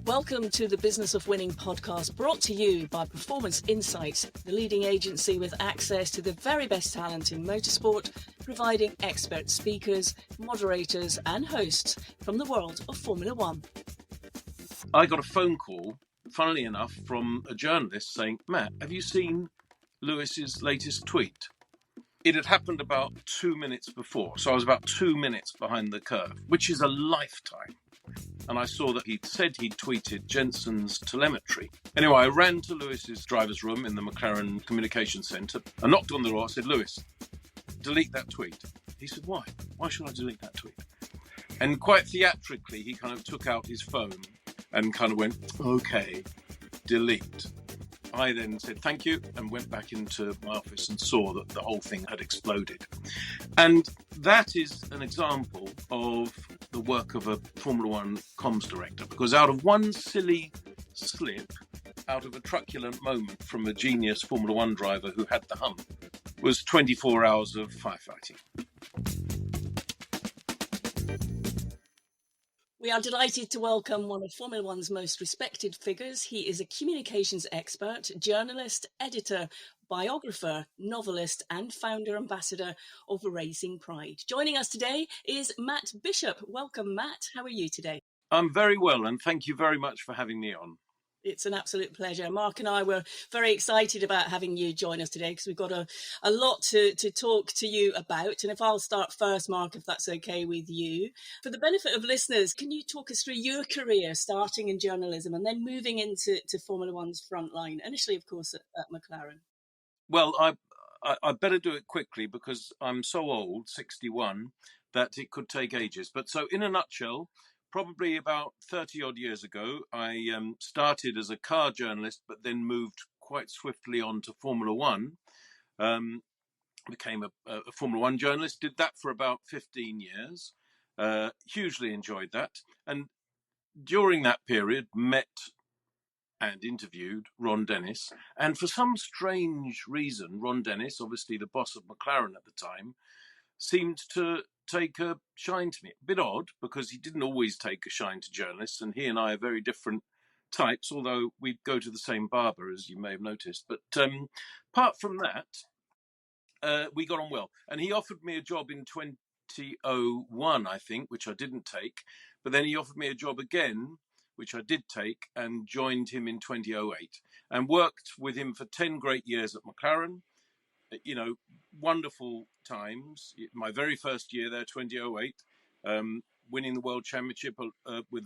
Welcome to the Business of Winning podcast, brought to you by Performance Insights, the leading agency with access to the very best talent in motorsport, providing expert speakers, moderators and hosts from the world of Formula One. I got a phone call, funnily enough, from a journalist saying, "Matt, have you seen Lewis's latest tweet?" It had happened about 2 minutes before, so I was about 2 minutes behind the curve, which is a lifetime. And I saw that he'd said he'd tweeted Jensen's telemetry. Anyway, I ran to Lewis's driver's room in the McLaren Communication Centre. I knocked on the door. I said, "Lewis, delete that tweet." He said, "Why? Why should I delete that tweet?" And quite theatrically, he kind of took out his phone and kind of went, "Okay, delete." I then said thank you and went back into my office and saw that the whole thing had exploded. And that is an example of the work of a Formula One comms director, because out of one silly slip, out of a truculent moment from a genius Formula One driver who had the hump, was 24 hours of firefighting. We are delighted to welcome one of Formula One's most respected figures. He is a communications expert, journalist, editor, biographer, novelist, and founder ambassador of Racing Pride. Joining us today is Matt Bishop. Welcome, Matt. How are you today? I'm very well, and thank you very much for having me on. It's an absolute pleasure. Mark and I were very excited about having you join us today because we've got a lot to talk to you about. And if I'll start first, Mark, if that's okay with you. For the benefit of listeners, can you talk us through your career starting in journalism and then moving into Formula One's front line? Initially, of course, at McLaren. Well, I better do it quickly because I'm so old, 61, that it could take ages. But so in a nutshell, probably about 30 odd years ago, I started as a car journalist, but then moved quite swiftly on to Formula One. Became a Formula One journalist, did that for about 15 years. Hugely enjoyed that. And during that period, met and interviewed Ron Dennis. And for some strange reason, Ron Dennis, obviously the boss of McLaren at the time, seemed to take a shine to me. A bit odd, because he didn't always take a shine to journalists, and he and I are very different types, although we go to the same barber, as you may have noticed. But apart from that, we got on well. And he offered me a job in 2001, I think, which I didn't take. But then he offered me a job again, which I did take, and joined him in 2008 and worked with him for 10 great years at McLaren. You know, wonderful times. My very first year there, 2008, winning the World Championship with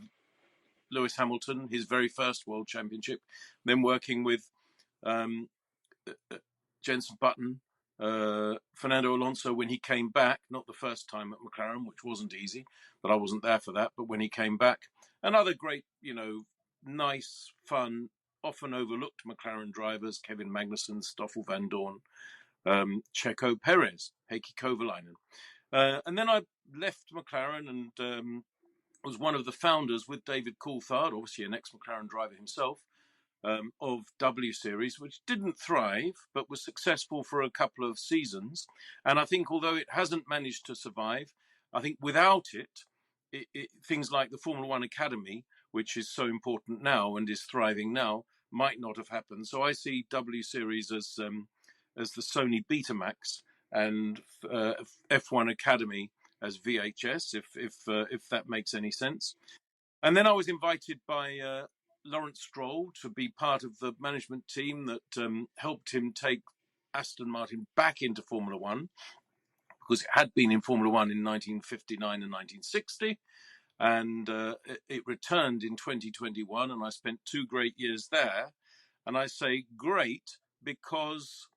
Lewis Hamilton, his very first World Championship, then working with Jenson Button, Fernando Alonso when he came back, not the first time at McLaren, which wasn't easy, but I wasn't there for that, but when he came back, and other great, nice, fun, often overlooked McLaren drivers, Kevin Magnussen, Stoffel Van Dorn, Checo Perez, Heikki Kovalainen. And then I left McLaren and was one of the founders with David Coulthard, obviously an ex-McLaren driver himself, of W Series, which didn't thrive, but was successful for a couple of seasons. And I think although it hasn't managed to survive, I think without it, things like the Formula One Academy, which is so important now and is thriving now, might not have happened. So I see W Series as the Sony Betamax and F1 Academy as VHS, if that makes any sense. And then I was invited by Lawrence Stroll to be part of the management team that helped him take Aston Martin back into Formula One, because it had been in Formula One in 1959 and 1960. And it returned in 2021, and I spent 2 great years there. And I say great because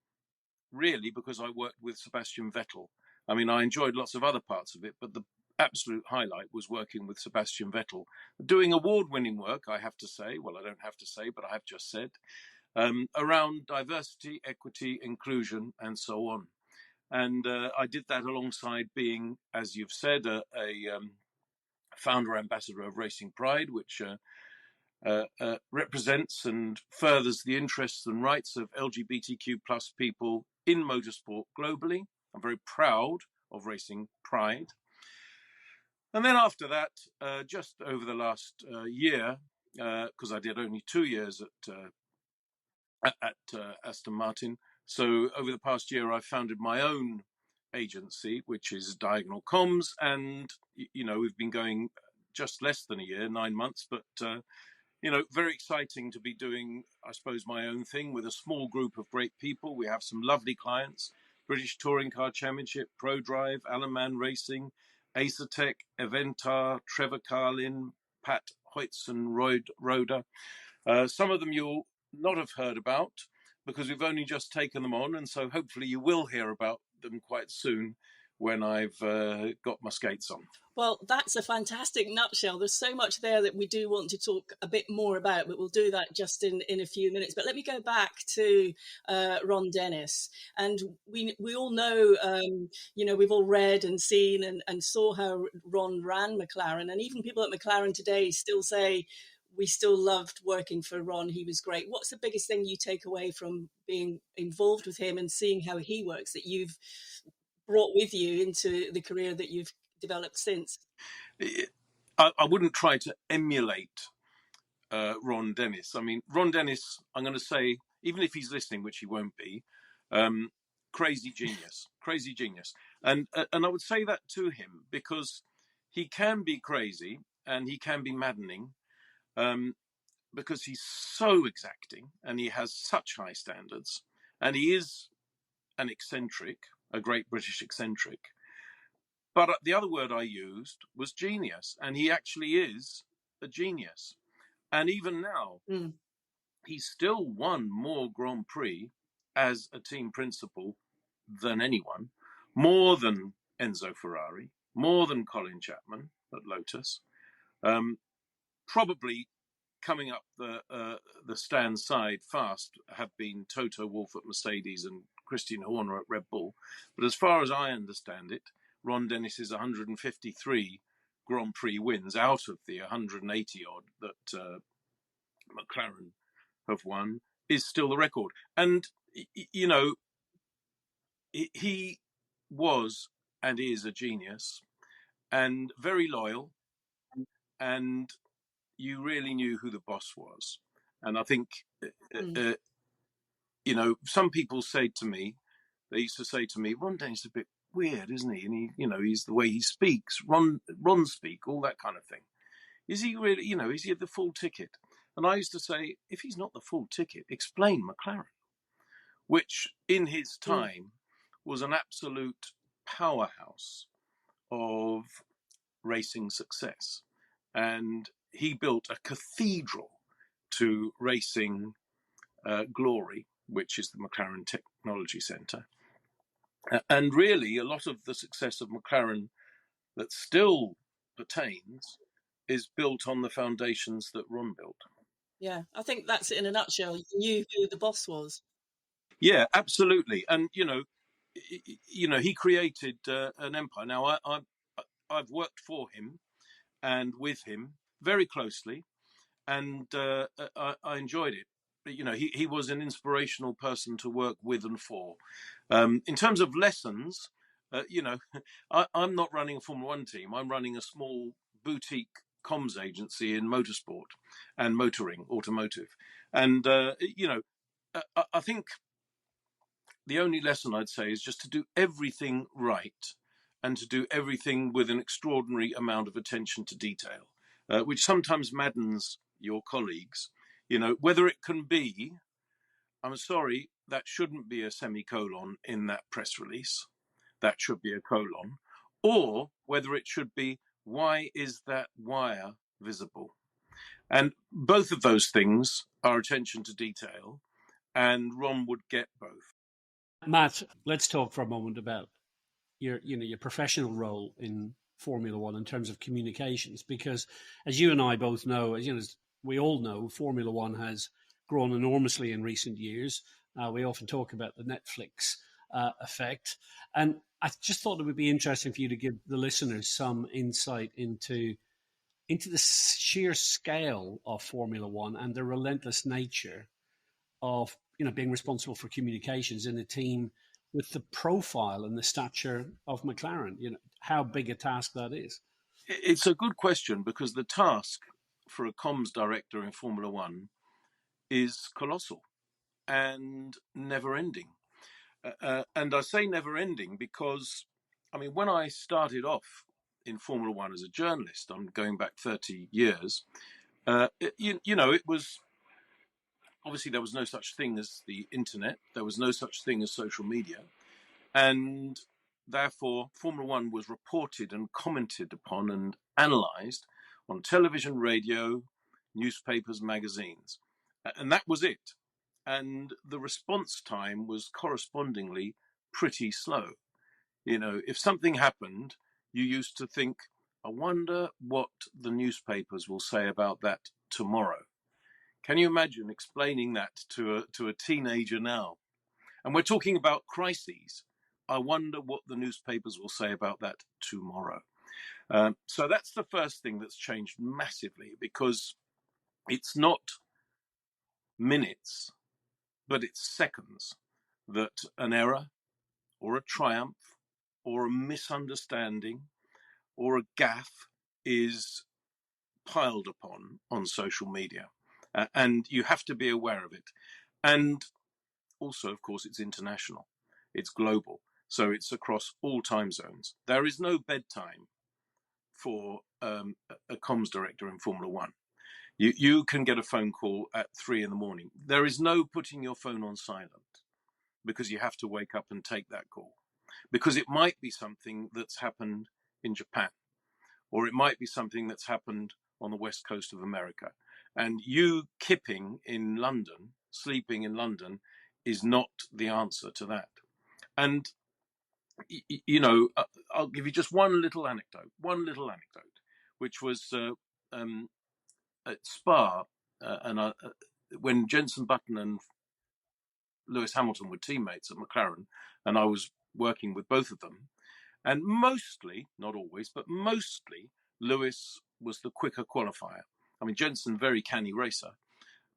I worked with Sebastian Vettel. I mean, I enjoyed lots of other parts of it, but the absolute highlight was working with Sebastian Vettel, doing award-winning work, I have to say. Well, I don't have to say, but I have just said, around diversity, equity, inclusion, and so on. And I did that alongside being, as you've said, a founder ambassador of Racing Pride, which represents and furthers the interests and rights of LGBTQ plus people in motorsport globally. I'm very proud of Racing Pride. And then after that, just over the last year, because I did only 2 years at Aston Martin. So over the past year, I've founded my own agency, which is Diagonal Comms, and we've been going just less than a year, 9 months, but very exciting to be doing, I suppose, my own thing with a small group of great people. We have some lovely clients: British Touring Car Championship, ProDrive, Alaman Racing, Acertec, Aventar, Trevor Carlin, Pat Hoytson, Roder. Some of them you'll not have heard about because we've only just taken them on, and so hopefully you will hear about them quite soon when I've got my skates on. Well, that's a fantastic nutshell. There's so much there that we do want to talk a bit more about, but we'll do that just in a few minutes. But let me go back to Ron Dennis. And we all know, we've all read and seen and saw how Ron ran McLaren. And even people at McLaren today still say, we still loved working for Ron. He was great. What's the biggest thing you take away from being involved with him and seeing how he works that you've brought with you into the career that you've developed since? I wouldn't try to emulate Ron Dennis. I mean, Ron Dennis, I'm going to say, even if he's listening, which he won't be, crazy genius. And I would say that to him because he can be crazy and he can be maddening because he's so exacting and he has such high standards and he is an eccentric, a great British eccentric. But the other word I used was genius, and he actually is a genius. And even now, he's still won more Grand Prix as a team principal than anyone, more than Enzo Ferrari, more than Colin Chapman at Lotus. Probably coming up the stand side fast have been Toto Wolff at Mercedes and Christian Horner at Red Bull. But as far as I understand it, Ron Dennis's 153 Grand Prix wins out of the 180 odd that McLaren have won is still the record. And, he was and is a genius and very loyal. And you really knew who the boss was. And I think, some people they used to say to me, Ron Dennis is a bit weird, isn't he? And he's the way he speaks, Ron speak, all that kind of thing. Is he really, is he the full ticket? And I used to say, if he's not the full ticket, explain McLaren, which in his time was an absolute powerhouse of racing success. And he built a cathedral to racing glory, which is the McLaren Technology Centre. And really, a lot of the success of McLaren that still pertains is built on the foundations that Ron built. Yeah, I think that's it in a nutshell. You knew who the boss was. Yeah, absolutely. And, he created an empire. Now, I've worked for him and with him very closely, and I enjoyed it. But, he was an inspirational person to work with and for. In terms of lessons, I'm not running a Formula One team. I'm running a small boutique comms agency in motorsport and motoring, automotive. And, I think the only lesson I'd say is just to do everything right and to do everything with an extraordinary amount of attention to detail, which sometimes maddens your colleagues. Whether it can be, I'm sorry, that shouldn't be a semicolon in that press release. That should be a colon. Or whether it should be, why is that wire visible? And both of those things are attention to detail, and Ron would get both. Matt, let's talk for a moment about your professional role in Formula One in terms of communications, because as you and I both know, as we all know, Formula One has grown enormously in recent years. We often talk about the Netflix effect, and I just thought it would be interesting for you to give the listeners some insight into the sheer scale of Formula One and the relentless nature of being responsible for communications in a team with the profile and the stature of McLaren. How big a task that is. It's a good question because the task for a comms director in Formula One is colossal and never ending. And I say never ending because, I mean, when I started off in Formula One as a journalist, I'm going back 30 years, it was, obviously there was no such thing as the internet. There was no such thing as social media. And therefore, Formula One was reported and commented upon and analysed on television, radio, newspapers, magazines. And that was it. And the response time was correspondingly pretty slow. If something happened, you used to think, I wonder what the newspapers will say about that tomorrow. Can you imagine explaining that to a teenager now? And we're talking about crises. I wonder what the newspapers will say about that tomorrow. So that's the first thing that's changed massively, because it's not minutes, but it's seconds that an error or a triumph or a misunderstanding or a gaffe is piled upon on social media. And you have to be aware of it. And also, of course, it's international. It's global. So it's across all time zones. There is no bedtime for a comms director in Formula One. You can get a phone call at 3 a.m. There is no putting your phone on silent, because you have to wake up and take that call. Because it might be something that's happened in Japan, or it might be something that's happened on the west coast of America. And you kipping in London, sleeping in London, is not the answer to that. And, I'll give you just one little anecdote, which was at Spa, when Jenson Button and Lewis Hamilton were teammates at McLaren, and I was working with both of them. And mostly, not always, but mostly, Lewis was the quicker qualifier. I mean, Jenson, very canny racer,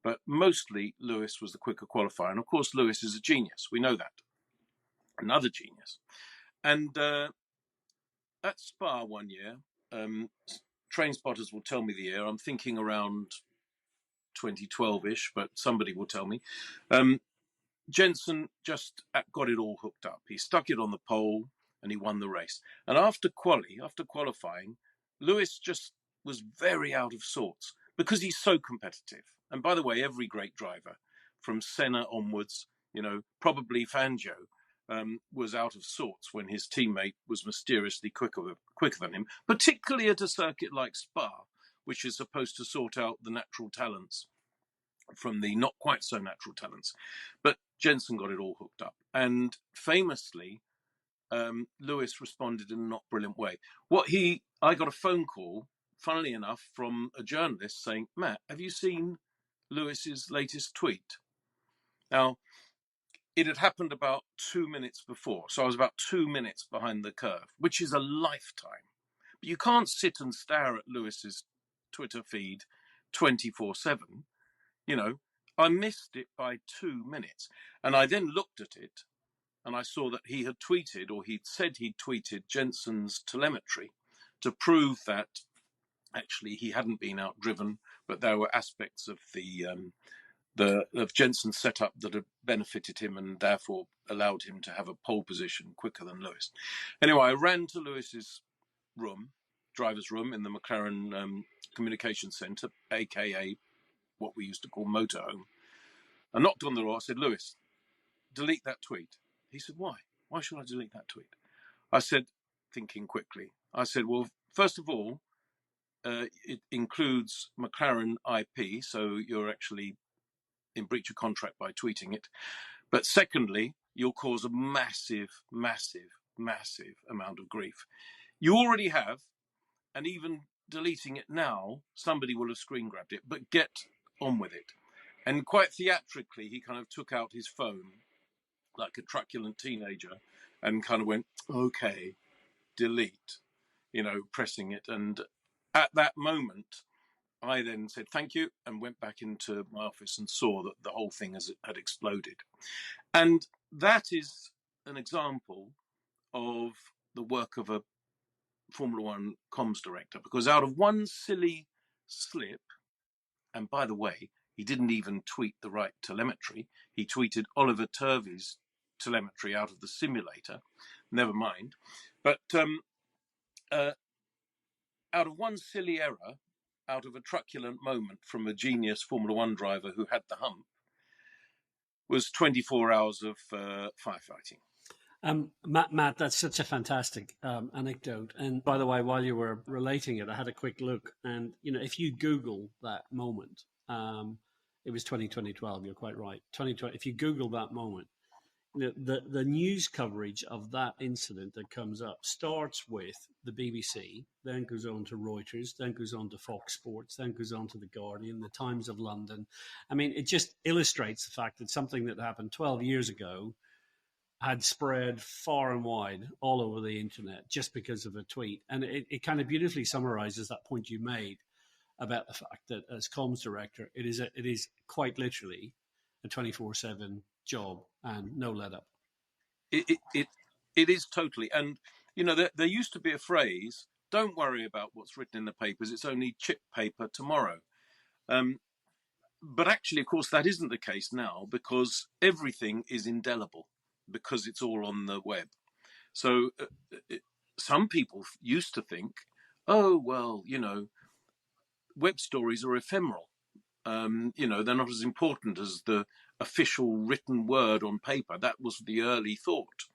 but mostly Lewis was the quicker qualifier. And of course, Lewis is a genius. We know that. Another genius. And at Spa one year, train spotters will tell me the year. I'm thinking around 2012-ish, but somebody will tell me. Jenson just got it all hooked up. He stuck it on the pole and he won the race. And after qualifying, Lewis just was very out of sorts because he's so competitive. And by the way, every great driver from Senna onwards, probably Fangio, was out of sorts when his teammate was mysteriously quicker than him, particularly at a circuit like Spa, which is supposed to sort out the natural talents from the not quite so natural talents. But Jenson got it all hooked up. And famously, Lewis responded in a not brilliant way. I got a phone call, funnily enough, from a journalist saying, Matt, have you seen Lewis's latest tweet? Now, it had happened about 2 minutes before. So I was about 2 minutes behind the curve, which is a lifetime. But you can't sit and stare at Lewis's Twitter feed 24/7. I missed it by 2 minutes. And I then looked at it and I saw that he had tweeted, or he'd said he'd tweeted Jenson's telemetry to prove that actually he hadn't been outdriven, but there were aspects of of Jenson's setup that had benefited him and therefore allowed him to have a pole position quicker than Lewis. Anyway, I ran to Lewis's driver's room in the McLaren communication centre, aka what we used to call motorhome. I knocked on the door. I said, Lewis, delete that tweet. He said, why? Why should I delete that tweet? I said, thinking quickly, well, first of all, it includes McLaren IP, so you're actually in breach of contract by tweeting it. But secondly, you'll cause a massive, massive, massive amount of grief. You already have, and even deleting it now, somebody will have screen grabbed it, but get on with it. And quite theatrically, he kind of took out his phone like a truculent teenager and kind of went, okay, delete, pressing it. And at that moment, I then said thank you and went back into my office and saw that the whole thing had exploded. And that is an example of the work of a Formula One comms director, because out of one silly slip, And by the way, he didn't even tweet the right telemetry. He tweeted Oliver Turvey's telemetry out of the simulator. Never mind. But out of one silly error, out of a truculent moment from a genius Formula One driver who had the hump, was 24 hours of firefighting. Matt, that's such a fantastic anecdote. And by the way, while you were relating it, I had a quick look. And, if you Google that moment, it was 2012, you're quite right. 2020, if you Google that moment, the news coverage of that incident that comes up starts with the BBC, then goes on to Reuters, then goes on to Fox Sports, then goes on to The Guardian, the Times of London. I mean, it just illustrates the fact that something that happened 12 years ago had spread far and wide all over the internet just because of a tweet. And it kind of beautifully summarizes that point you made about the fact that as comms director, it is quite literally a 24/7 job and no let up. It is totally. And, there used to be a phrase, don't worry about what's written in the papers, it's only chip paper tomorrow. But actually, of course, that isn't the case now, because everything is indelible, because it's all on the web. So some people used to think, oh, well, web stories are ephemeral. They're not as important as the official written word on paper. That was the early thought.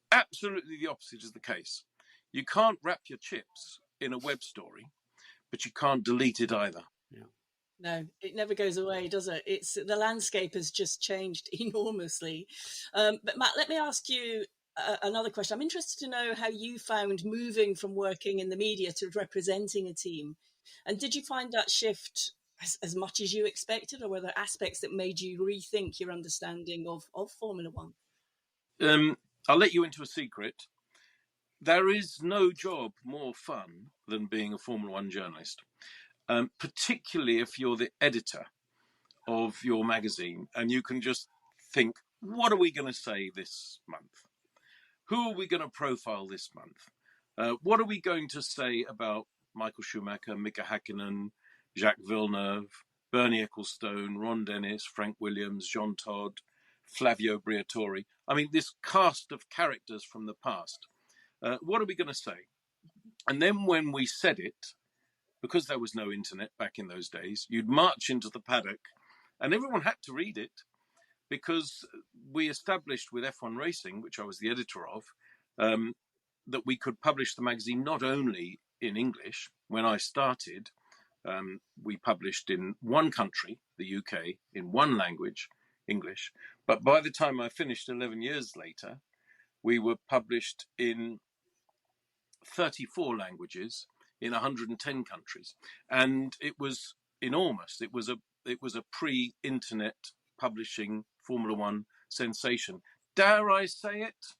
Absolutely the opposite is the case. You can't wrap your chips in a web story, but you can't delete it either. Yeah. No, it never goes away, does it? The landscape has just changed enormously. But Matt, let me ask you another question. I'm interested to know how you found moving from working in the media to representing a team. And did you find that shift as much as you expected, or were there aspects that made you rethink your understanding of Formula One? I'll let you into a secret. There is no job more fun than being a Formula One journalist, particularly if you're the editor of your magazine and you can just think, what are we going to say this month? Who are we going to profile this month? What are we going to say about Michael Schumacher, Mika Häkkinen, Jacques Villeneuve, Bernie Ecclestone, Ron Dennis, Frank Williams, Jean Todt, Flavio Briatore? I mean, this cast of characters from the past. What are we going to say? And then when we said it, because there was no internet back in those days, you'd march into the paddock and everyone had to read it, because we established with F1 Racing, which I was the editor of, that we could publish the magazine not only in English. When I started, we published in one country, the UK, in one language, English. But by the time I finished 11 years later, we were published in 34 languages in 110 countries. And it was enormous. It was a pre-internet publishing Formula One sensation. Dare I say it?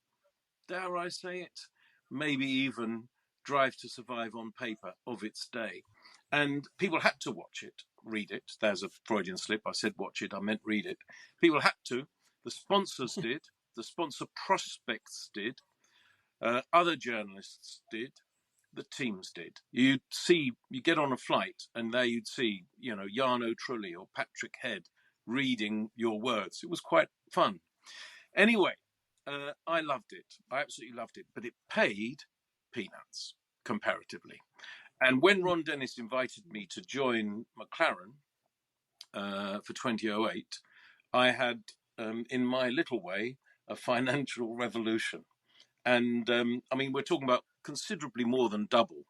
Maybe even Drive to Survive on paper of its day. And people had to watch it, read it. There's a Freudian slip. I said watch it, I meant read it. People had to. The sponsors did. The sponsor prospects did. Other journalists did. The teams did. You get on a flight and there you'd see, Jarno Trulli or Patrick Head reading your words. It was quite fun. Anyway, I loved it. I absolutely loved it. But it paid peanuts comparatively. And when Ron Dennis invited me to join McLaren for 2008, I had, in my little way, a financial revolution. And we're talking about considerably more than double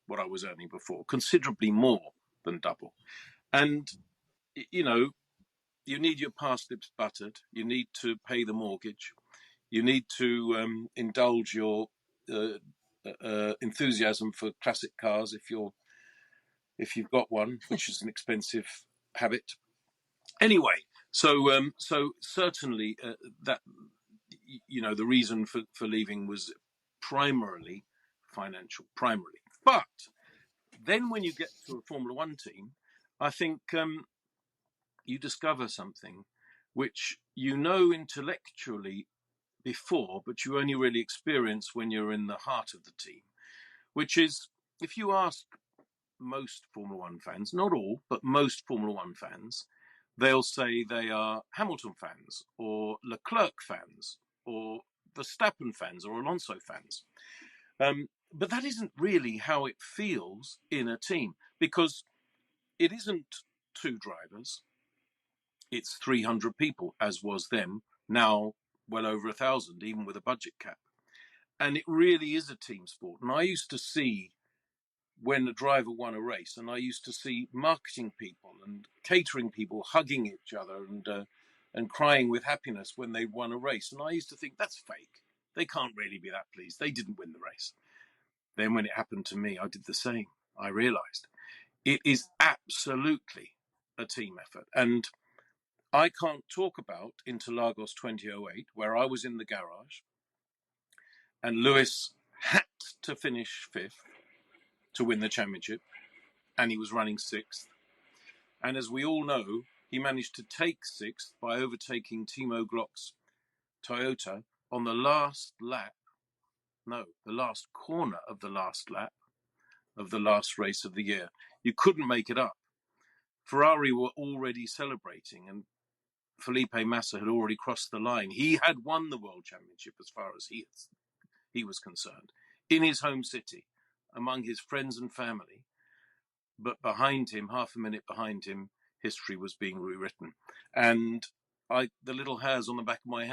what I was earning before, considerably more than double. And, you need your parsnips buttered. You need to pay the mortgage. You need to indulge your enthusiasm for classic cars if you've got one, which is an expensive habit. Anyway, so certainly that the reason for leaving was primarily financial, But then when you get to a Formula One team, I think you discover something which intellectually before, but you only really experience when you're in the heart of the team, which is, if you ask most Formula One fans, not all, but most Formula One fans, they'll say they are Hamilton fans or Leclerc fans or Verstappen fans or Alonso fans. But that isn't really how it feels in a team, because it isn't two drivers, it's 300 people, as was them, now well over 1,000, even with a budget cap. And it really is a team sport. And I used to see, when a driver won a race, and I used to see marketing people and catering people hugging each other and crying with happiness when they won a race. And I used to think, that's fake. They can't really be that pleased. They didn't win the race. Then when it happened to me, I did the same. I realized it is absolutely a team effort. And I can't talk about Interlagos 2008, where I was in the garage and Lewis had to finish fifth to win the championship, and he was running sixth. And as we all know, he managed to take sixth by overtaking Timo Glock's Toyota on the last corner of the last lap of the last race of the year. You couldn't make it up. Ferrari were already celebrating, and Felipe Massa had already crossed the line. He had won the World Championship as far as he was concerned, in his home city, among his friends and family. But behind him, half a minute behind him, history was being rewritten. And the little hairs on the back of my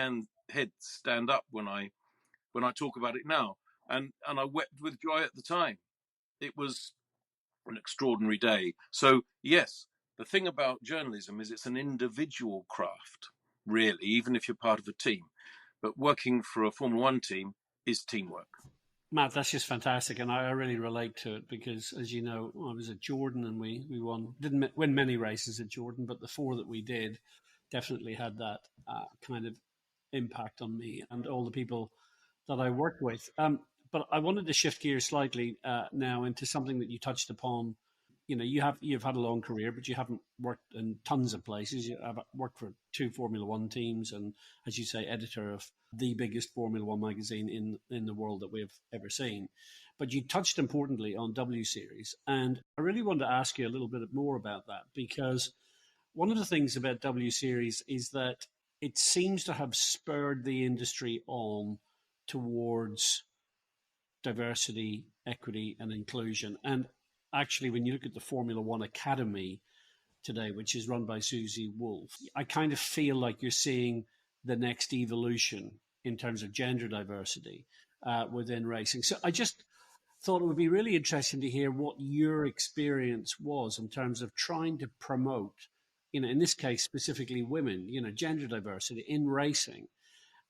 head stand up when I talk about it now. And I wept with joy at the time. It was an extraordinary day. So, yes, the thing about journalism is it's an individual craft, really, even if you're part of a team. But working for a Formula One team is teamwork. Matt, that's just fantastic, and I really relate to it because, as you know, I was at Jordan and we didn't win many races at Jordan, but the 4 that we did definitely had that kind of impact on me and all the people that I worked with. But I wanted to shift gears slightly now into something that you touched upon. You know, you've had a long career, but you haven't worked in tons of places. You have worked for 2 Formula One teams, and as you say, editor of the biggest Formula One magazine in the world that we've ever seen. But you touched importantly on W Series, and I really wanted to ask you a little bit more about that, because one of the things about W Series is that it seems to have spurred the industry on towards diversity, equity, and inclusion. And actually, when you look at the Formula One Academy today, which is run by Susie Wolf, I kind of feel like you're seeing the next evolution in terms of gender diversity within racing. So I just thought it would be really interesting to hear what your experience was in terms of trying to promote, you know, in this case, specifically women, you know, gender diversity in racing.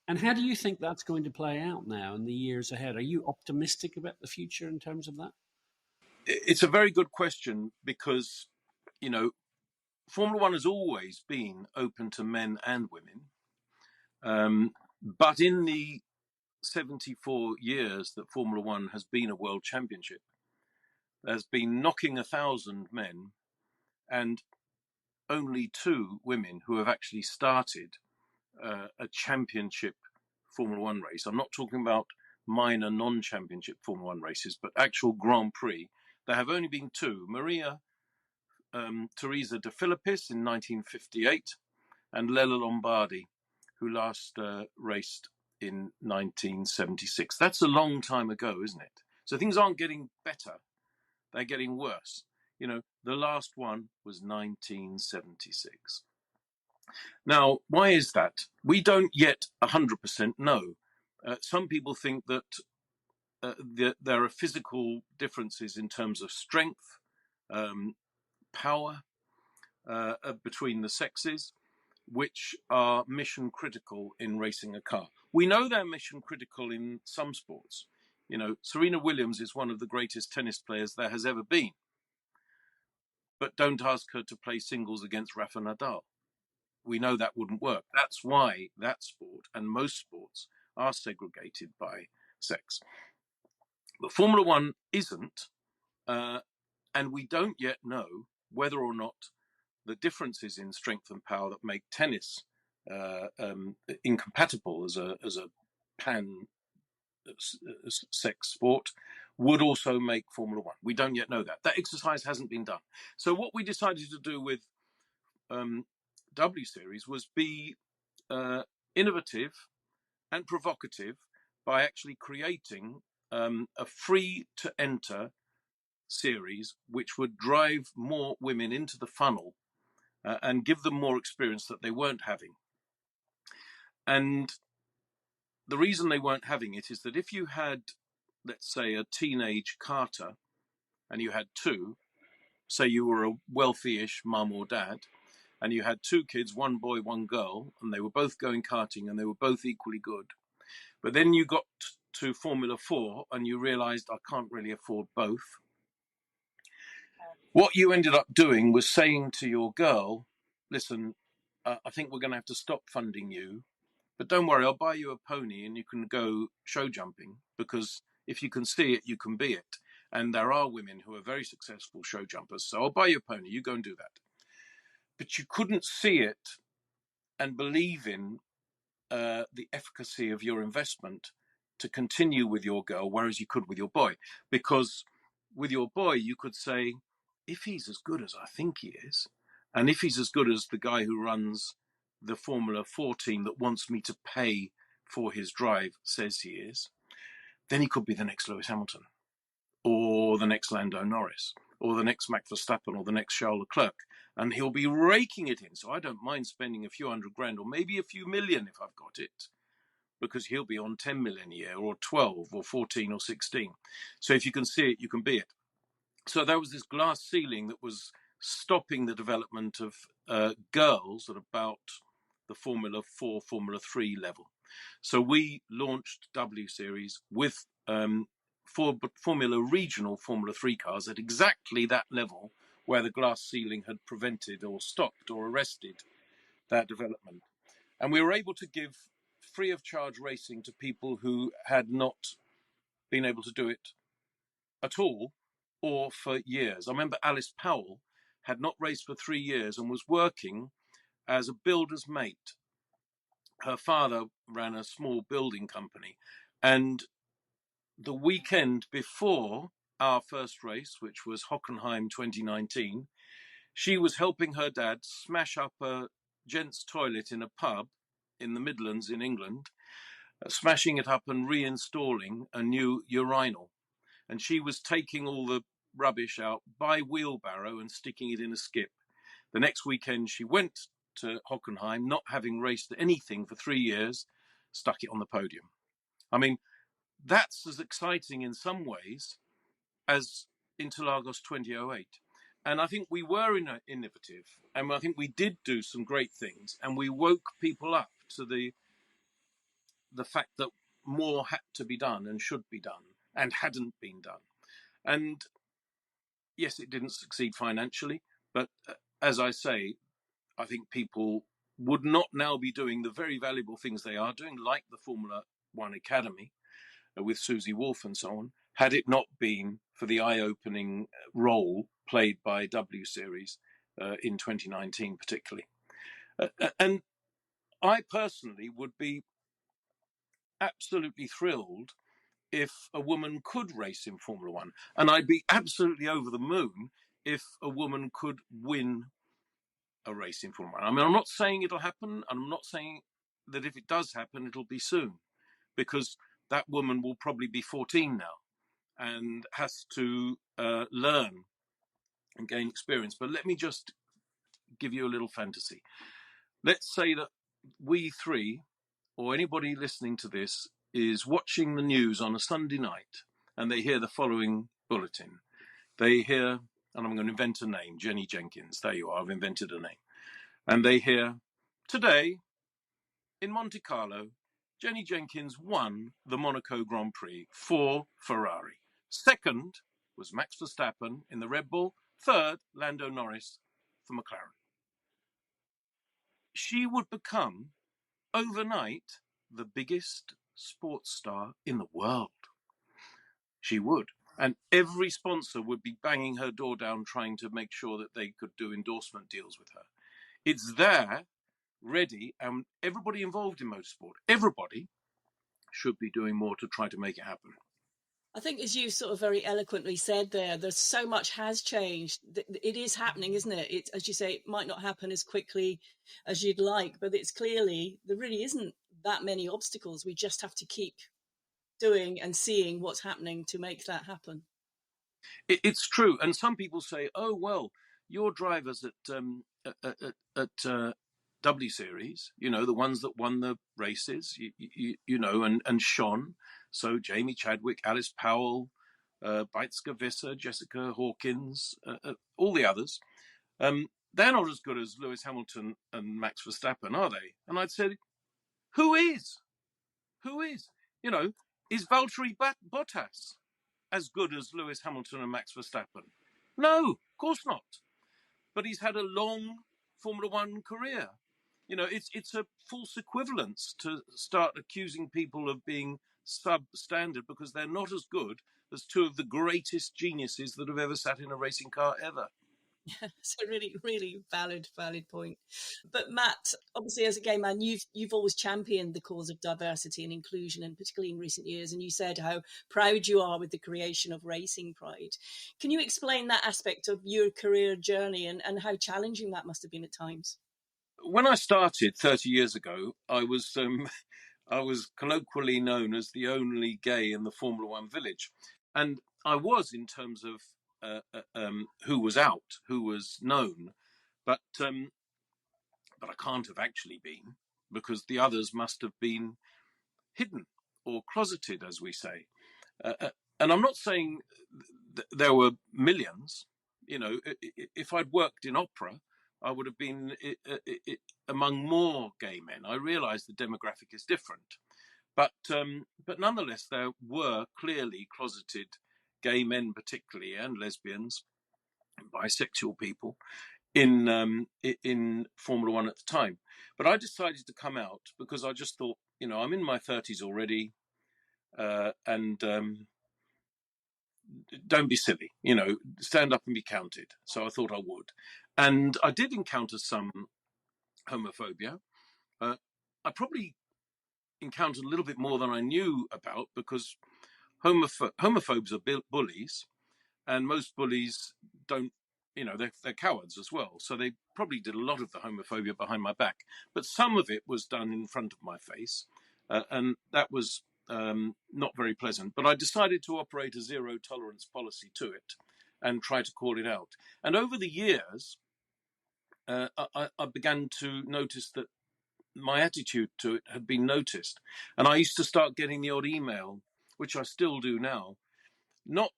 And how do you think that's going to play out now in the years ahead? Are you optimistic about the future in terms of that? It's a very good question because, you know, Formula One has always been open to men and women. But in the 74 years that Formula One has been a world championship, there's been knocking 1,000 men and only 2 women who have actually started a championship Formula One race. I'm not talking about minor non-championship Formula One races, but actual Grand Prix. There have only been 2, Maria Teresa De Filippis in 1958 and Lella Lombardi, who last raced in 1976. That's a long time ago, isn't it? So things aren't getting better, they're getting worse. You know, the last one was 1976. Now, why is that? We don't yet 100% know. Some people think that there are physical differences in terms of strength, power between the sexes, which are mission critical in racing a car. We know they're mission critical in some sports. You know, Serena Williams is one of the greatest tennis players there has ever been. But don't ask her to play singles against Rafa Nadal. We know that wouldn't work. That's why that sport and most sports are segregated by sex. But Formula One isn't, and we don't yet know whether or not the differences in strength and power that make tennis incompatible as a pan sex sport would also make Formula One. We don't yet know that. That exercise hasn't been done. So what we decided to do with W Series was be innovative and provocative by actually creating a free-to-enter series which would drive more women into the funnel and give them more experience that they weren't having. And the reason they weren't having it is that if you had, let's say, a teenage karter and you had two, say you were a wealthy-ish mum or dad, and you had two kids, one boy, one girl, and they were both going karting and they were both equally good. But then you got to Formula 4 and you realized, I can't really afford both. What you ended up doing was saying to your girl, listen, I think we're going to have to stop funding you, but don't worry, I'll buy you a pony and you can go show jumping, because if you can see it, you can be it. And there are women who are very successful show jumpers, so I'll buy you a pony, you go and do that. But you couldn't see it and believe in the efficacy of your investment to continue with your girl, whereas you could with your boy. Because with your boy, you could say, if he's as good as I think he is, and if he's as good as the guy who runs the Formula 4 team that wants me to pay for his drive says he is, then he could be the next Lewis Hamilton, or the next Lando Norris, or the next Max Verstappen, or the next Charles Leclerc. And he'll be raking it in. So I don't mind spending a few $100,000 or maybe a few million if I've got it, because he'll be on 10 million a year, or 12 or 14 or 16. So if you can see it, you can be it. So there was this glass ceiling that was stopping the development of girls at about the Formula 4, Formula 3 level. So we launched W Series with Formula Regional Formula 3 cars at exactly that level where the glass ceiling had prevented or stopped or arrested that development. And we were able to give free of charge racing to people who had not been able to do it at all or for years. I remember Alice Powell had not raced for 3 years and was working as a builder's mate. Her father ran a small building company, and the weekend before our first race, which was Hockenheim 2019, she was helping her dad smash up a gents' toilet in a pub in the Midlands in England, smashing it up and reinstalling a new urinal. And she was taking all the rubbish out by wheelbarrow and sticking it in a skip. The next weekend she went to Hockenheim, not having raced anything for 3 years, stuck it on the podium. I mean, that's as exciting in some ways as Interlagos 2008. And I think we were innovative, and I think we did do some great things, and we woke people up to the fact that more had to be done and should be done and hadn't been done. And yes, it didn't succeed financially, but as I say, I think people would not now be doing the very valuable things they are doing, like the Formula One Academy with Susie Wolff and so on, had it not been for the eye-opening role played by W Series in 2019 particularly. And I personally would be absolutely thrilled if a woman could race in Formula One. And I'd be absolutely over the moon if a woman could win a race in Formula One. I mean, I'm not saying it'll happen, and I'm not saying that if it does happen, it'll be soon, because that woman will probably be 14 now and has to learn and gain experience. But let me just give you a little fantasy. Let's say that we three, or anybody listening to this, is watching the news on a Sunday night and they hear the following bulletin. They hear, and I'm going to invent a name, Jenny Jenkins. There you are, I've invented a name. And they hear, today in Monte Carlo, Jenny Jenkins won the Monaco Grand Prix for Ferrari. Second was Max Verstappen in the Red Bull. Third, Lando Norris for McLaren. She would become, overnight, the biggest sports star in the world. She would. And every sponsor would be banging her door down trying to make sure that they could do endorsement deals with her. It's there, ready, and everybody involved in motorsport, everybody should be doing more to try to make it happen. I think, as you sort of very eloquently said there's so much has changed. It is happening, isn't it? It's, as you say, it might not happen as quickly as you'd like, but it's clearly, there really isn't that many obstacles. We just have to keep doing and seeing what's happening to make that happen. It's true. And some people say, oh, well, your drivers at W Series, you know, the ones that won the races, you know, and shone. So Jamie Chadwick, Alice Powell, Beitska Visser, Jessica Hawkins, all the others, they're not as good as Lewis Hamilton and Max Verstappen, are they? And I'd say, who is? Who is? You know, is Valtteri Bottas as good as Lewis Hamilton and Max Verstappen? No, of course not. But he's had a long Formula One career. You know, it's a false equivalence to start accusing people of being substandard because they're not as good as two of the greatest geniuses that have ever sat in a racing car ever. It's a really, really valid point. But Matt, obviously, as a gay man, you've always championed the cause of diversity and inclusion, and particularly in recent years. And you said how proud you are with the creation of Racing Pride. Can you explain that aspect of your career journey and how challenging that must have been at times? When I started 30 years ago, I was colloquially known as the only gay in the Formula One village, and I was in terms of who was out, who was known, but I can't have actually been because the others must have been hidden or closeted, as we say. And I'm not saying there were millions. You know, if I'd worked in opera, I would have been among more gay men. I realise the demographic is different, but nonetheless, there were clearly closeted gay men, particularly, and lesbians, bisexual people in Formula One at the time. But I decided to come out because I just thought, you know, I'm in my 30s already, and don't be silly, you know, stand up and be counted. So I thought I would. And I did encounter some homophobia. I probably encountered a little bit more than I knew about because homophobes are bullies, and most bullies don't, you know, they're cowards as well. So they probably did a lot of the homophobia behind my back. But some of it was done in front of my face, and that was not very pleasant. But I decided to operate a zero tolerance policy to it and try to call it out. And over the years, I began to notice that my attitude to it had been noticed. And I used to start getting the odd email, which I still do now, not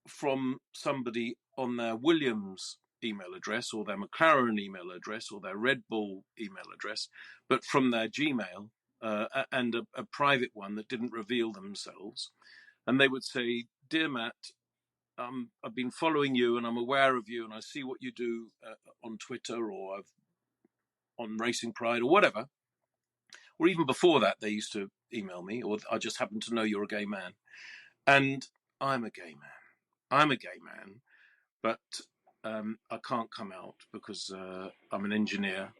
from somebody on their Williams email address or their McLaren email address or their Red Bull email address, but from their Gmail and a private one that didn't reveal themselves. And they would say, "Dear Matt, I've been following you and I'm aware of you and I see what you do on Twitter or on Racing Pride or whatever." Or even before that, they used to email me, or I just happen to know you're a gay man. And I'm a gay man. I'm a gay man, but I can't come out because I'm an engineer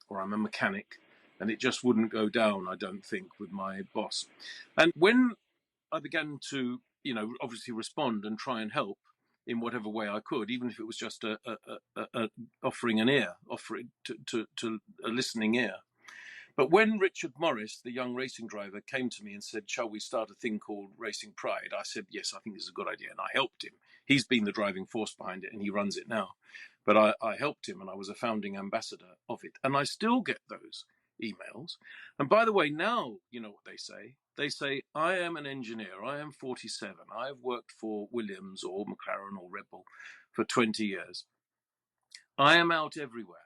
or I'm a mechanic, and it just wouldn't go down, I don't think, with my boss. And when I began to, you know, obviously respond and try and help in whatever way I could, even if it was just offering an ear, offering to a listening ear. But when Richard Morris, the young racing driver, came to me and said, "Shall we start a thing called Racing Pride?" I said, "Yes, I think this is a good idea." And I helped him. He's been the driving force behind it and he runs it now. But I helped him and I was a founding ambassador of it. And I still get those emails. And by the way, now, you know what they say? They say, "I am an engineer. I am 47. I have worked for Williams or McLaren or Red Bull for 20 years. I am out everywhere.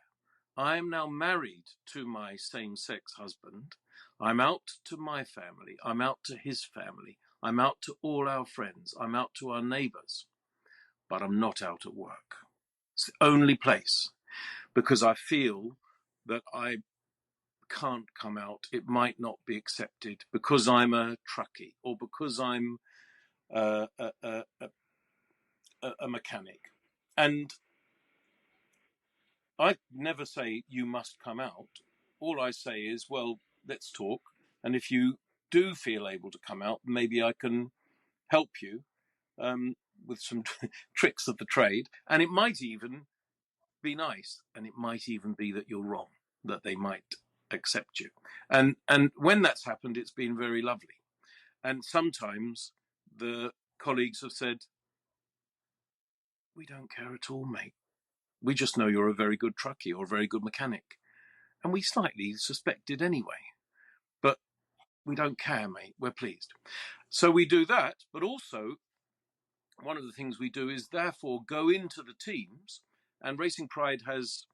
I am now married to my same-sex husband. I'm out to my family. I'm out to his family. I'm out to all our friends. I'm out to our neighbours. But I'm not out at work." It's the only place, because I feel that I can't come out. It might not be accepted because I'm a truckie or because I'm a mechanic. And I never say you must come out. All I say is, well, let's talk. And if you do feel able to come out, maybe I can help you with some tricks of the trade. And it might even be nice, and it might even be that you're wrong, that they might accept you. And when that's happened, it's been very lovely. And sometimes the colleagues have said, we don't care at all, mate. We just know you're a very good truckie or a very good mechanic. And we slightly suspected anyway. But we don't care, mate. We're pleased. So we do that. But also, one of the things we do is therefore go into the teams. And Racing Pride has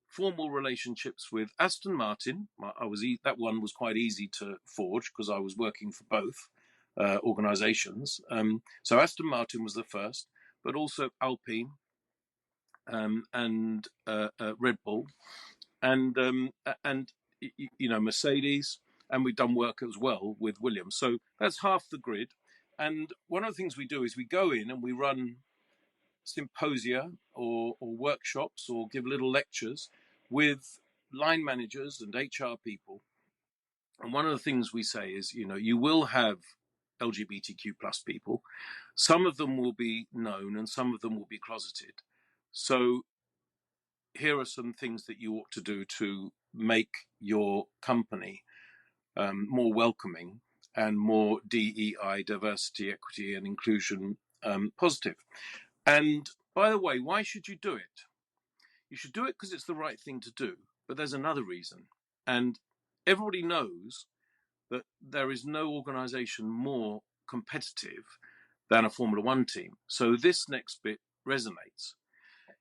formal relationships with Aston Martin. That one was quite easy to forge because I was working for both organisations. So Aston Martin was the first, but also Alpine and Red Bull, and Mercedes, and we've done work as well with Williams. So that's half the grid. And one of the things we do is we go in and we run symposia or workshops or give little lectures with line managers and HR people. And one of the things we say is, you will have LGBTQ plus people. Some of them will be known and some of them will be closeted. So here are some things that you ought to do to make your company more welcoming and more DEI, diversity, equity, and inclusion positive. And by the way, why should you do it? You should do it because it's the right thing to do. But there's another reason. And everybody knows that there is no organisation more competitive than a Formula One team. So this next bit resonates.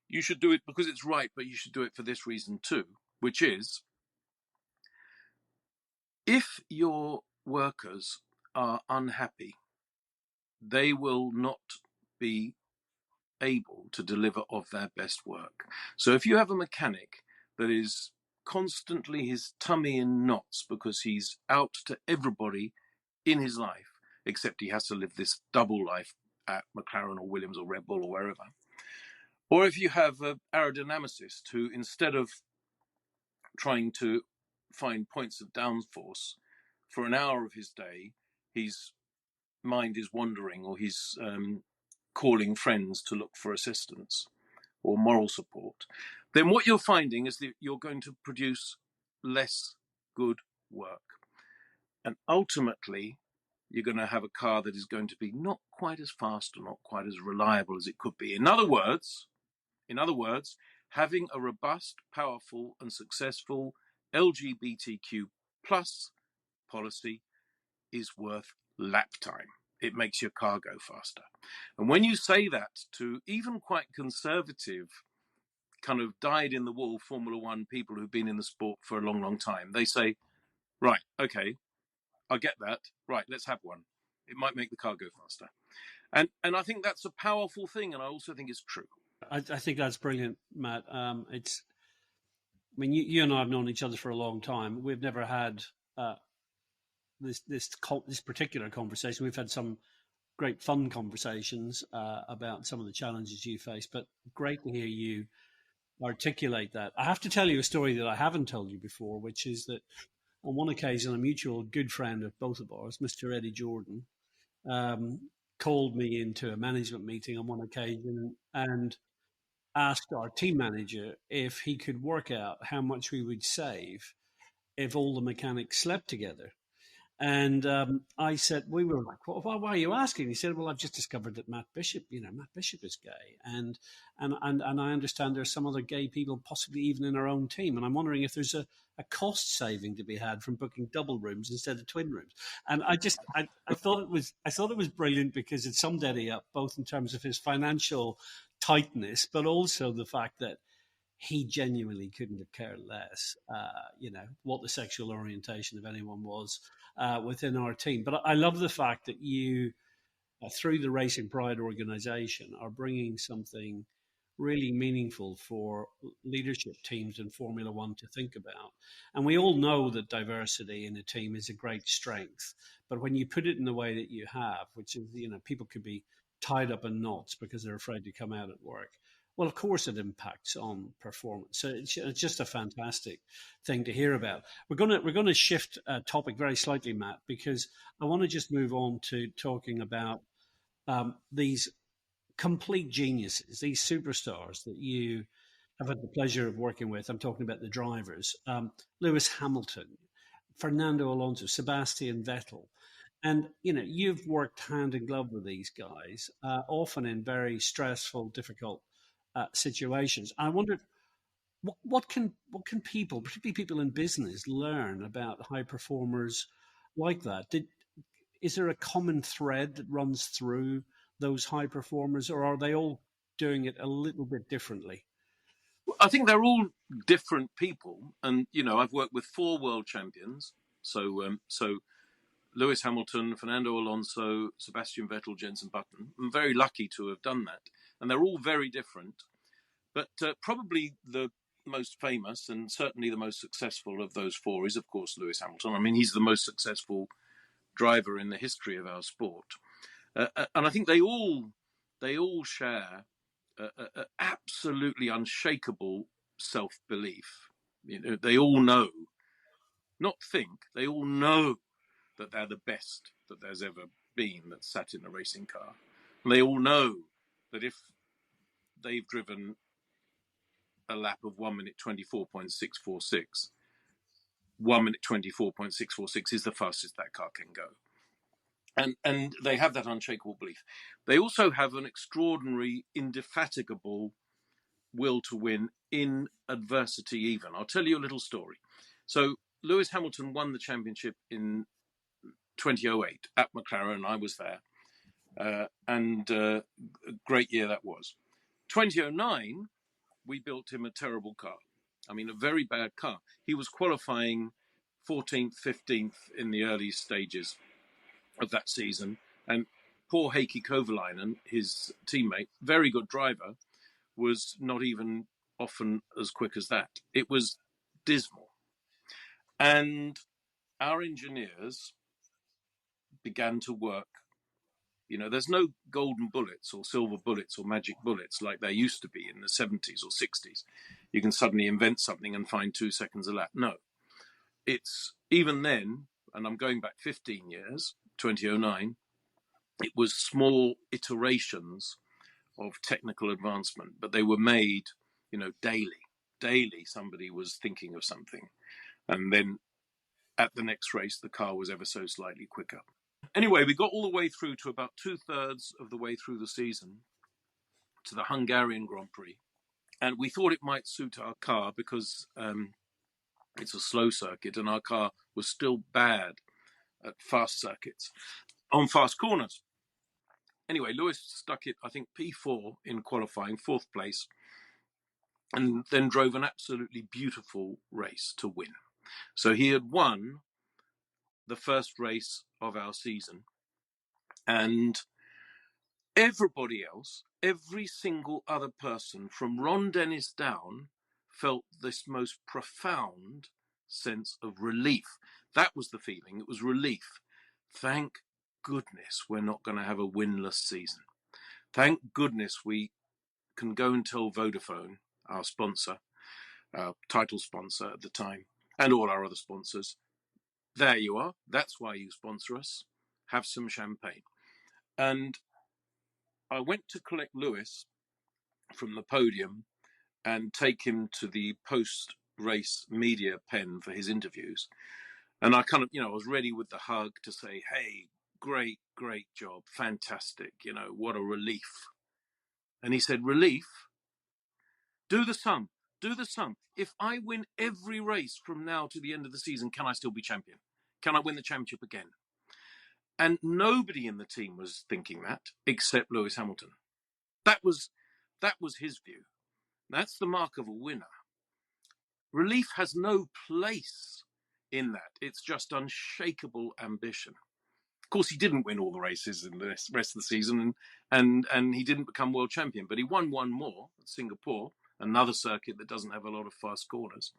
You should do it because it's right, but you should do it for this reason too, which is if your workers are unhappy, they will not be able to deliver of their best work. So if you have a mechanic that is constantly his tummy in knots because he's out to everybody in his life, except he has to live this double life at McLaren or Williams or Red Bull or wherever. Or if you have an aerodynamicist who, instead of trying to find points of downforce for an hour of his day, his mind is wandering, or he's calling friends to look for assistance or moral support, then what you're finding is that you're going to produce less good work. And ultimately, you're going to have a car that is going to be not quite as fast or not quite as reliable as it could be. In other words, having a robust, powerful, and successful LGBTQ plus policy is worth lap time. It makes your car go faster. And when you say that to even quite conservative, kind of dyed-in-the-wool Formula One people who've been in the sport for a long, long time, they say, right, okay, I get that. Right, let's have one. It might make the car go faster. And I think that's a powerful thing, and I also think it's true. I think that's brilliant, Matt. You and I have known each other for a long time. We've never had this particular conversation. We've had some great fun conversations about some of the challenges you face, but great to hear you articulate that. I have to tell you a story that I haven't told you before, which is that on one occasion, a mutual good friend of both of ours, Mr. Eddie Jordan, called me into a management meeting on one occasion and asked our team manager if he could work out how much we would save if all the mechanics slept together. And I said, we were like, why are you asking? He said, well, I've just discovered that Matt Bishop is gay. And I understand there's some other gay people, possibly even in our own team. And I'm wondering if there's a cost saving to be had from booking double rooms instead of twin rooms. And I thought it was brilliant because it summed Eddie up, both in terms of his financial tightness, but also the fact that he genuinely couldn't have cared less, what the sexual orientation of anyone was within our team. But I love the fact that you, through the Racing Pride organization, are bringing something really meaningful for leadership teams in Formula One to think about. And we all know that diversity in a team is a great strength. But when you put it in the way that you have, which is, people could be tied up in knots because they're afraid to come out at work, well, of course, it impacts on performance. So it's just a fantastic thing to hear about. We're gonna shift topic very slightly, Matt, because I want to just move on to talking about these complete geniuses, these superstars that you have had the pleasure of working with. I'm talking about the drivers: Lewis Hamilton, Fernando Alonso, Sebastian Vettel. And you've worked hand in glove with these guys, often in very stressful, difficult situations. I wondered what can people, particularly people in business, learn about high performers like that? Is there a common thread that runs through those high performers, or are they all doing it a little bit differently? I think they're all different people, and I've worked with 4 world champions, so Lewis Hamilton, Fernando Alonso, Sebastian Vettel, Jenson Button. I'm very lucky to have done that, and they're all very different. But probably the most famous and certainly the most successful of those 4 is, of course, Lewis Hamilton. I mean, he's the most successful driver in the history of our sport, and I think they all share absolutely unshakable self-belief. They all know, they all know that they're the best that there's ever been that's sat in a racing car. And they all know that if they've driven a lap of 1 minute 24.646, 1 minute 24.646 is the fastest that car can go. And they have that unshakable belief. They also have an extraordinary, indefatigable will to win in adversity even. I'll tell you a little story. So Lewis Hamilton won the championship in 2008 at McLaren. I was there, and a great year that was. 2009, we built him a terrible car. I mean, a very bad car. He was qualifying 14th, 15th in the early stages of that season, and poor Heikki Kovalainen, his teammate, very good driver, was not even often as quick as that. It was dismal. And our engineers began to work. There's no golden bullets or silver bullets or magic bullets like there used to be in the 70s or 60s. You can suddenly invent something and find 2 seconds a lap. No. It's even then, and I'm going back 15 years, 2009, it was small iterations of technical advancement, but they were made, daily. Daily, somebody was thinking of something. And then at the next race, the car was ever so slightly quicker. Anyway, we got all the way through to about 2/3 of the way through the season to the Hungarian Grand Prix. And we thought it might suit our car because it's a slow circuit and our car was still bad at fast circuits, on fast corners. Anyway, Lewis stuck it, I think, P4 in qualifying, 4th place, and then drove an absolutely beautiful race to win. So he had won the first race of our season, and everybody else, every single other person from Ron Dennis down, felt this most profound sense of relief. That was the feeling. It was relief. Thank goodness we're not going to have a winless season. Thank goodness we can go and tell Vodafone, our sponsor, our title sponsor at the time, and all our other sponsors, there you are. That's why you sponsor us. Have some champagne. And I went to collect Lewis from the podium and take him to the post-race media pen for his interviews. And I kind of, I was ready with the hug to say, hey, great job. Fantastic. What a relief. And he said, relief? Do the sum. If I win every race from now to the end of the season, can I still be champion? Can I win the championship again? And nobody in the team was thinking that except Lewis Hamilton. That was his view. That's the mark of a winner. Relief has no place in that. It's just unshakable ambition. Of course, he didn't win all the races in the rest of the season, and he didn't become world champion, but he won one more at Singapore, another circuit that doesn't have a lot of fast corners.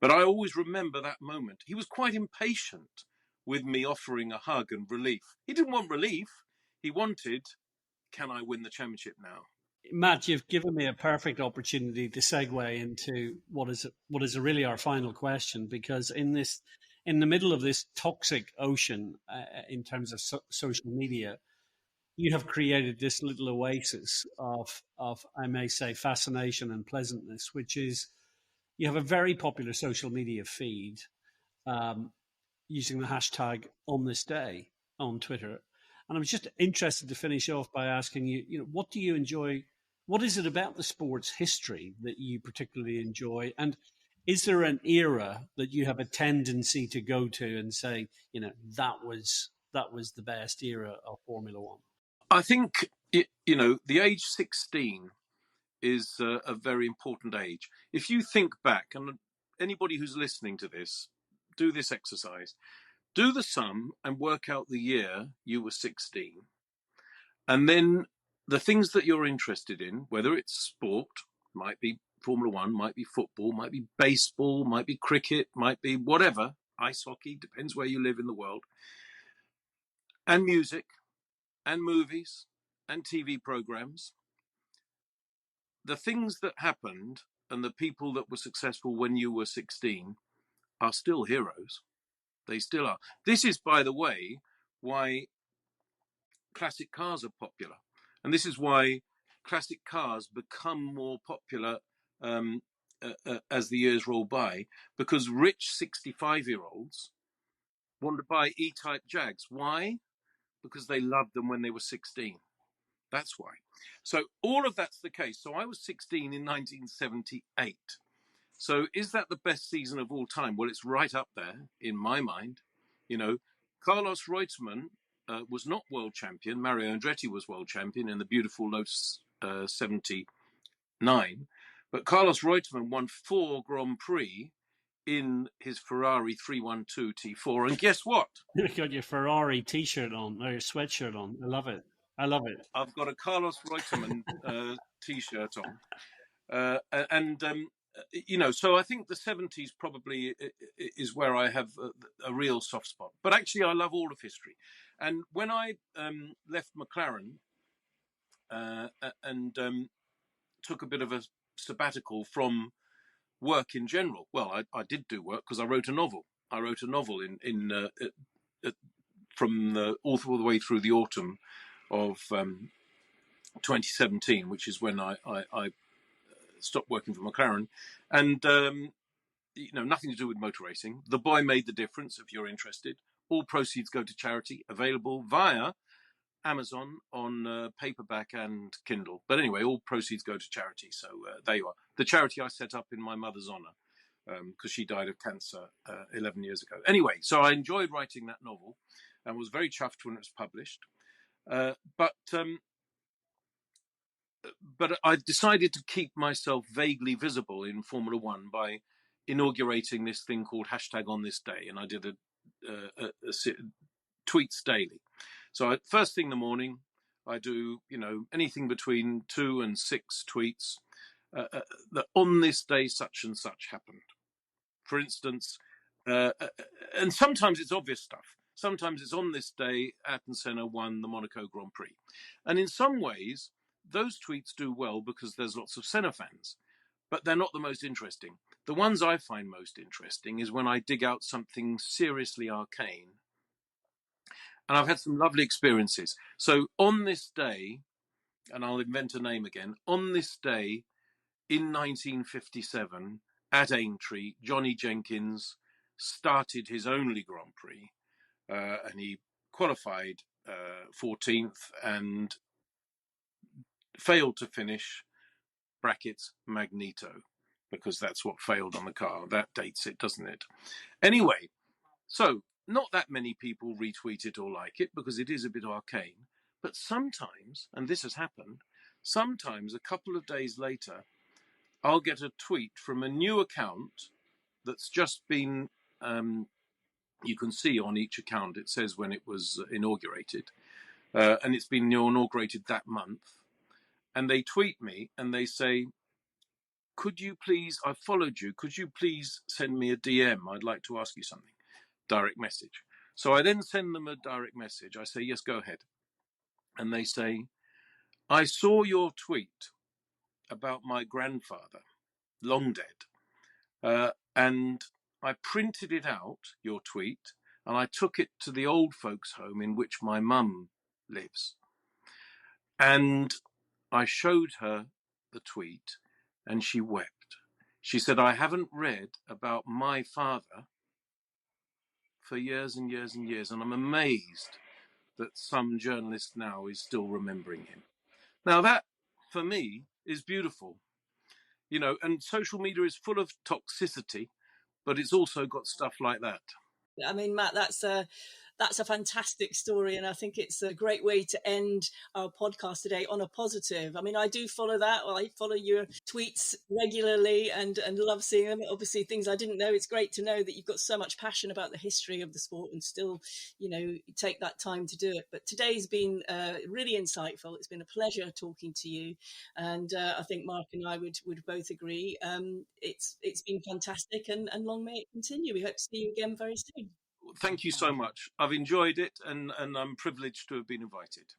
But I always remember that moment. He was quite impatient with me offering a hug and relief. He didn't want relief. He wanted, can I win the championship now? Matt, you've given me a perfect opportunity to segue into what is really our final question, because in the middle of this toxic ocean in terms of social media, you have created this little oasis of I may say fascination and pleasantness, which is you have a very popular social media feed um, using the hashtag on this day on Twitter. And I was just interested to finish off by asking you, what do you enjoy? What is it about the sport's history that you particularly enjoy? And is there an era that you have a tendency to go to and say, that was the best era of Formula One? I think, the age 16 is a very important age. If you think back, and anybody who's listening to this, do this exercise. Do the sum and work out the year you were 16. And then the things that you're interested in, whether it's sport, might be Formula One, might be football, might be baseball, might be cricket, might be whatever, ice hockey, depends where you live in the world, and music, and movies, and TV programs. The things that happened and the people that were successful when you were 16 are still heroes. They still are. This is, by the way, why classic cars are popular. And this is why classic cars become more popular as the years roll by, because rich 65-year-olds want to buy E-Type Jags. Why? Because they loved them when they were 16. That's why. So all of that's the case. So I was 16 in 1978. So is that the best season of all time? Well, it's right up there in my mind. Carlos Reutemann was not world champion. Mario Andretti was world champion in the beautiful Lotus 79. But Carlos Reutemann won 4 Grand Prix in his Ferrari 312 T4. And guess what? You've got your Ferrari T-shirt on, or your sweatshirt on. I love it. I've got a Carlos Reutemann T-shirt on. So I think the 70s probably is where I have a real soft spot. But actually, I love all of history. And when I left McLaren and took a bit of a sabbatical from work in general, well, I did do work because I wrote a novel. I wrote a novel from all the way through the autumn of 2017, which is when I stopped working for McLaren, and nothing to do with motor racing. The Boy Made the Difference, if you're interested. All proceeds go to charity, available via Amazon on paperback and Kindle. But anyway, all proceeds go to charity. So there you are. The charity I set up in my mother's honour, because she died of cancer 11 years ago. Anyway, so I enjoyed writing that novel and was very chuffed when it was published. But I decided to keep myself vaguely visible in Formula One by inaugurating this thing called #OnThisDay, and I did a tweets daily. So first thing in the morning, I do anything between 2 and 6 tweets that on this day such and such happened. For instance, and sometimes it's obvious stuff. Sometimes it's on this day Ayrton Senna won the Monaco Grand Prix, and in some ways those tweets do well because there's lots of Senna fans, but they're not the most interesting. The ones I find most interesting is when I dig out something seriously arcane. And I've had some lovely experiences. So on this day, and I'll invent a name again, on this day in 1957 at Aintree, Johnny Jenkins started his only Grand Prix, and he qualified 14th and failed to finish, brackets, Magneto, because that's what failed on the car. That dates it, doesn't it? Anyway, so not that many people retweet it or like it because it is a bit arcane. But sometimes, and this has happened, sometimes a couple of days later, I'll get a tweet from a new account that's just been, you can see on each account, it says when it was inaugurated, and it's been inaugurated that month. And they tweet me and they say, could you please, I followed you, could you please send me a DM? I'd like to ask you something. Direct message. So I then send them a direct message. I say, yes, go ahead. And they say, I saw your tweet about my grandfather, long dead. And I printed it out, your tweet, and I took it to the old folks' home in which my mum lives. And I showed her the tweet, and she wept. She said, I haven't read about my father for years and years and years, and I'm amazed that some journalist now is still remembering him. Now that, for me, is beautiful. And social media is full of toxicity, but it's also got stuff like that. I mean, Matt, that's a fantastic story, and I think it's a great way to end our podcast today on a positive. I mean, I do follow that. I follow your tweets regularly and love seeing them. Obviously, things I didn't know. It's great to know that you've got so much passion about the history of the sport and still, take that time to do it. But today's been really insightful. It's been a pleasure talking to you, and I think Mark and I would both agree. It's been fantastic, and long may it continue. We hope to see you again very soon. Thank you so much. I've enjoyed it, and I'm privileged to have been invited.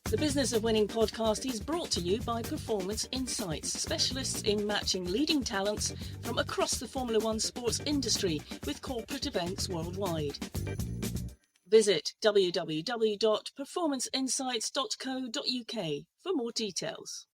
The Business of Winning podcast is brought to you by Performance Insights, specialists in matching leading talents from across the Formula One sports industry with corporate events worldwide. Visit www.performanceinsights.co.uk for more details.